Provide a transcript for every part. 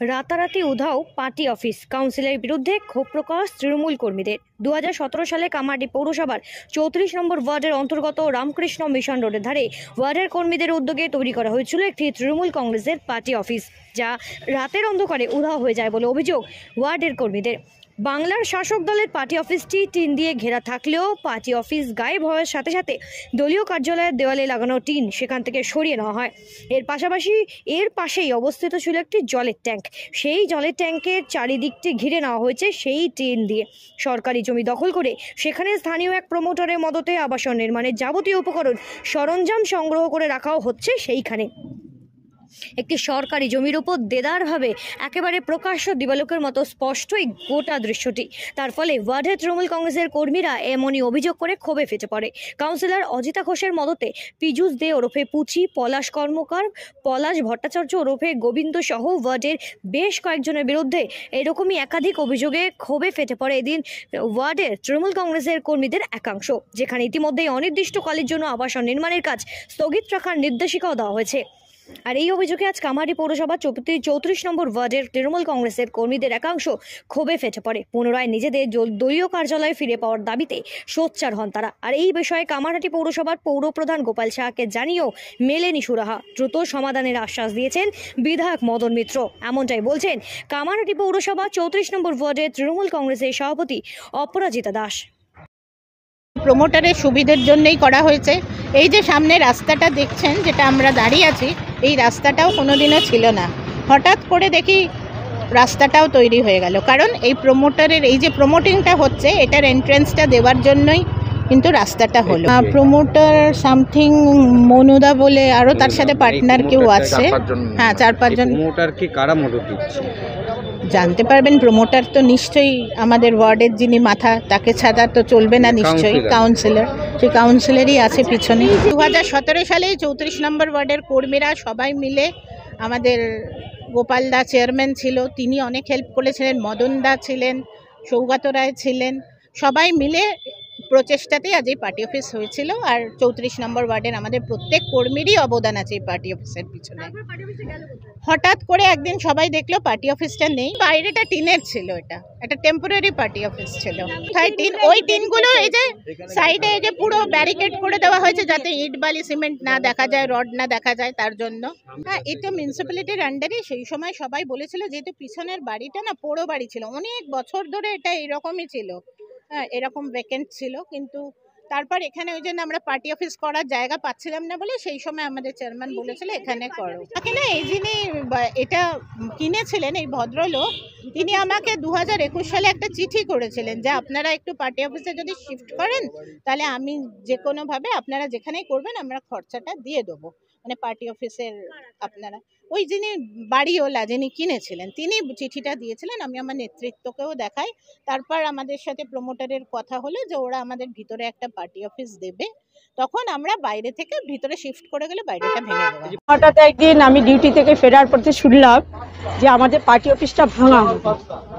রাতারাতি উধাও party office, কাউন্সিলের বিরুদ্ধে ক্ষোভ প্রকাশ তৃণমূল কর্মীদের। 2017 সালে কামারহাটি পৌরসভার 34 নম্বর ওয়ার্ডের অন্তর্গত রামকৃষ্ণ মিশন রোডের ধারে ওয়ার্ডের কর্মীদের উদ্যোগে তৈরি করা হয়েছিল একটি তৃণমূল কংগ্রেসের পার্টি অফিস, যা রাতের অন্ধকারে উধাও হয়ে যায় বলে অভিযোগ ওয়ার্ডের কর্মীদের। বাংলার শাসক দলের পার্টি অফিসটি টিন দিয়ে ঘেরা থাকলেও পার্টি অফিস গায়েব হওয়ার সাথে সাথে দলীয় কার্যালয়ের দেওয়ালে লাগানো টিন সেখান থেকে সরিয়ে নেওয়া হয়। এর পাশাপাশি এর পাশেই অবস্থিত ছিল একটি জলের ট্যাঙ্ক। সেই জলের ট্যাঙ্কের চারিদিকটি ঘিরে নেওয়া হয়েছে সেই টিন দিয়ে। সরকারি জমি দখল করে সেখানে স্থানীয় এক প্রমোটারের মদতে আবাসন নির্মাণের যাবতীয় উপকরণ সরঞ্জাম সংগ্রহ করে রাখাও হচ্ছে সেইখানে। একটি সরকারি জমির উপর দেদারভাবে একেবারে প্রকাশ্য দিবালোকের মতো স্পষ্টই গোটা দৃশ্যটি। তার ফলে ওয়ার্ডের তৃণমূল কংগ্রেসের কর্মীরা এমনই অভিযোগ করে ক্ষোভে ফেটে পড়ে। কাউন্সিলর অজিতা ঘোষের মদতে পীযূষ দে ওরফে পুচি, পলাশ কর্মকার, পলাশ ভট্টাচার্য ওরফে গোবিন্দ সহ ওয়ার্ডের বেশ কয়েকজনের বিরুদ্ধে এরকমই একাধিক অভিযোগে ক্ষোভে ফেটে পড়ে এদিন ওয়ার্ডের তৃণমূল কংগ্রেসের কর্মীদের একাংশ, যেখানে ইতিমধ্যেই অনির্দিষ্টকালের জন্য আবাসন নির্মাণের কাজ স্থগিত রাখার নির্দেশিকাও দেওয়া হয়েছে। আর এই অভিযোগে আজ কামারহাটি পৌরসভা 34 নম্বর ওয়ার্ডের তৃণমূল কংগ্রেসের কর্মীদের একাংশ ক্ষোভে ফেটে পড়ে। পুনরায় নিজেদের দলীয় কার্যালয়ে ফিরে পাওয়ার দাবিতে সোচ্চার হন তারা। আর এই বিষয়ে কামারহাটি পৌরসভার পৌরপ্রধান গোপাল সাহাকে জানিয়েও মেলেনি সুরাহা। দ্রুত সমাধানের আশ্বাস দিয়েছেন বিধায়ক মদন মিত্র। এমনটাই বলছেন কামারহাটি পৌরসভা 34 নম্বর ওয়ার্ডের তৃণমূল কংগ্রেসের সভাপতি অপরাজিতা দাস। প্রমোটারের সুবিধার জন্যই করা হয়েছে। এই যে সামনে রাস্তাটা দেখছেন, যেটা আমরা দাঁড়িয়ে আছি, এই রাস্তাটাও কোনোদিনও ছিল না। হঠাৎ করে দেখি রাস্তাটাও তৈরি হয়ে গেল, কারণ এই প্রমোটারের এই যে প্রমোটিংটা হচ্ছে, এটার এন্ট্রেন্সটা দেওয়ার জন্যই কিন্তু রাস্তাটা হলো। প্রমোটার সামথিং মনুদা বলে আরও তার সাথে পার্টনার কেউ আছে। হ্যাঁ, 4-5 জন। প্রমোটারকে কারা মদত দিচ্ছে জানতে পারবেন। প্রমোটার তো নিশ্চয়ই আমাদের ওয়ার্ডের যিনি মাথা, তাকে ছাড়া তো চলবে না নিশ্চয়ই। কাউন্সিলর, সেই কাউন্সিলরই আছে পিছনে। 2017 সালে 34 নম্বর ওয়ার্ডের কর্মীরা সবাই মিলে, আমাদের গোপাল দা চেয়ারম্যান ছিল, তিনি অনেক হেল্প করেছিলেন, মদন দা ছিলেন, সৌগত রায় ছিলেন, সবাই মিলে প্রচেষ্টাতে আজ এই পার্টি অফিস হয়েছিল। আর 34 নম্বর ওয়ার্ডের আমাদের প্রত্যেক কর্মীরই অবদান আছে এই পার্টি অফিসের পিছনে। হঠাৎ করে একদিন সবাই দেখলো পার্টি অফিসটা নেই। বাইরেটা টিনের ছিল, এটা একটা টেম্পোরারি পার্টি অফিস ছিল। ওই টিনগুলো এই যে সাইডে এই যে পুরো ব্যারিকেড করে দেওয়া হয়েছে, যাতে ইট বালি সিমেন্ট না দেখা যায়, রড না দেখা যায়, তার জন্য। হ্যাঁ, এটা মিউনিসিপ্যালিটির আন্ডারে। সেই সময় সবাই বলেছিল, যেহেতু পিছনের বাড়িটা না পোড়ো বাড়ি ছিল, অনেক বছর ধরে এটা এরকমই ছিল। হ্যাঁ, এরকম ভ্যাকেন্ট ছিল, কিন্তু তারপর এখানে ওই জন্য আমরা পার্টি অফিস করার জায়গা পাচ্ছিলাম না বলে সেই সময় আমাদের চেয়ারম্যান বলেছিল এখানে করো। না, এই যিনি এটা কিনেছিলেন, এই ভদ্রলোক, তিনি আমাকে 2021 সালে একটা চিঠি করেছিলেন যে আপনারা একটু পার্টি অফিসে যদি শিফট করেন, তাহলে আমি যে কোনোভাবে আপনারা যেখানেই করবেন আমরা খরচাটা দিয়ে দেবো। মানে পার্টি অফিসের আপনারা, ওই যিনি বাড়িওয়ালা যিনি কিনেছিলেন, তিনি চিঠিটা দিয়েছিলেন। আমি আমার নেতৃত্বকেও দেখাই। তারপর আমাদের সাথে প্রমোটারের কথা হলো যে ওরা আমাদের ভিতরে একটা পার্টি অফিস দেবে, তখন আমরা বাইরে থেকে ভিতরে শিফট করে গেলে বাইরেটা ভেঙে দেবে। হঠাৎ একদিন আমি ডিউটি থেকে ফেরার পথে শুনলাম যে আমাদের পার্টি অফিসটা ভাঙা হবে।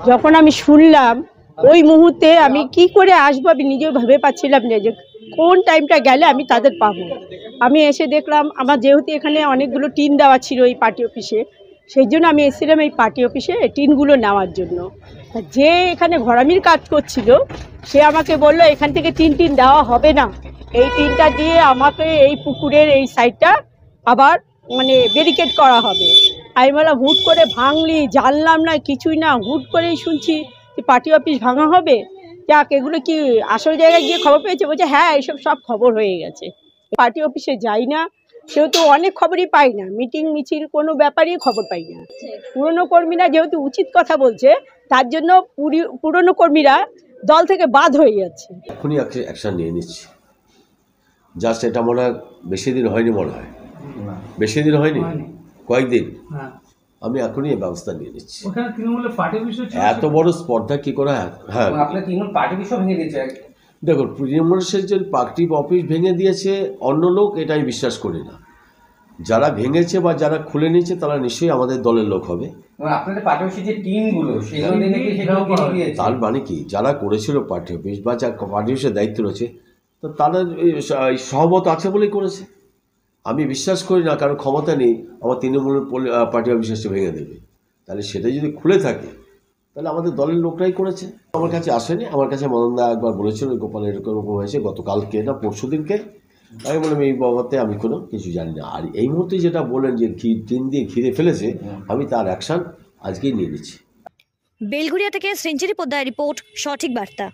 যখন আমি শুনলাম, ওই মুহূর্তে আমি কি করে আসবো আমি নিজেও ভেবে পাচ্ছিলাম না যে কোন টাইমটা গেলে আমি তাদের পাবো। আমি এসে দেখলাম আমার যেহেতু এখানে অনেকগুলো টিন দেওয়া ছিল এই পার্টি অফিসে, সেই জন্য আমি এসেছিলাম এই পার্টি অফিসে এই টিনগুলো নেওয়ার জন্য। যে এখানে ঘরামির কাজ করছিল সে আমাকে বললো এখান থেকে টিন দেওয়া হবে না, এই টিনটা দিয়ে আমাকে এই পুকুরের এই সাইডটা আবার মানে ব্যারিকেড করা হবে। আমি বললাম হুট করে ভাঙলি, জানলাম না কিছুই না, হুট করেই শুনছি যে পার্টি অফিস ভাঙা হবে। যাক, এগুলো কি আসল জায়গায় গিয়ে খবর পেয়েছে? বলছে হ্যাঁ, এইসব সব খবর হয়ে গেছে। পার্টি অফিসে যাই না, সেহেতু অনেক খবরই পাই না, মিটিং মিছিল কোনো ব্যাপারেই খবর পাই না। পুরনো কর্মীরা যেহেতু উচিত কথা বলছে, তার জন্য পুরনো কর্মীরা দল থেকে বাদ হয়ে যাচ্ছে। এখনই অ্যাকশন নিয়ে নিচ্ছি। জাস্ট এটা মনে হয় বেশি দিন হয়নি, মনে হয় বেশি দিন হয়নি, কয়েকদিন। আমি এখনই ব্যবস্থা নিয়ে নিচ্ছি। এত বড় স্পর্ধা কি করে? হ্যাঁ, দেখুন, তৃণমূলের যে পার্টি অফিস ভেঙে দিয়েছে অন্য লোক, এটা আমি বিশ্বাস করি না। যারা ভেঙেছে বা যারা খুলে নিয়েছে তারা নিশ্চয়ই আমাদের দলের লোক হবে। তার মানে কি, যারা করেছিল পার্টি অফিস বা যারা পার্টি অফিসের দায়িত্ব রয়েছে, তো তাদের সহমত আছে বলেই করেছে। আমি বিশ্বাস করি না কারণ ক্ষমতা নেই আমার তৃণমূল পার্টি অফিস এসে ভেঙে দেবে। তাহলে সেটা যদি খুলে থাকে তাহলে আমাদের দলের লোকরাই করেছে। আমার কাছে আসেনি, আমার কাছে মদনদা একবার বলেছিল গোপাল এরকম হয়েছে গতকালকে না পরশু দিনকে। আমি বললাম এই বাবাতে আমি কোনো কিছু জানি না। আর এই মুহূর্তে যেটা বললেন যে টিন দিয়ে ঘিরে ফেলেছে, আমি তার অ্যাকশান আজকেই নিয়ে নিচ্ছি। বেলঘুরিয়া থেকে সেঞ্চুরি পোদ্দার রিপোর্ট, সঠিক বার্তা।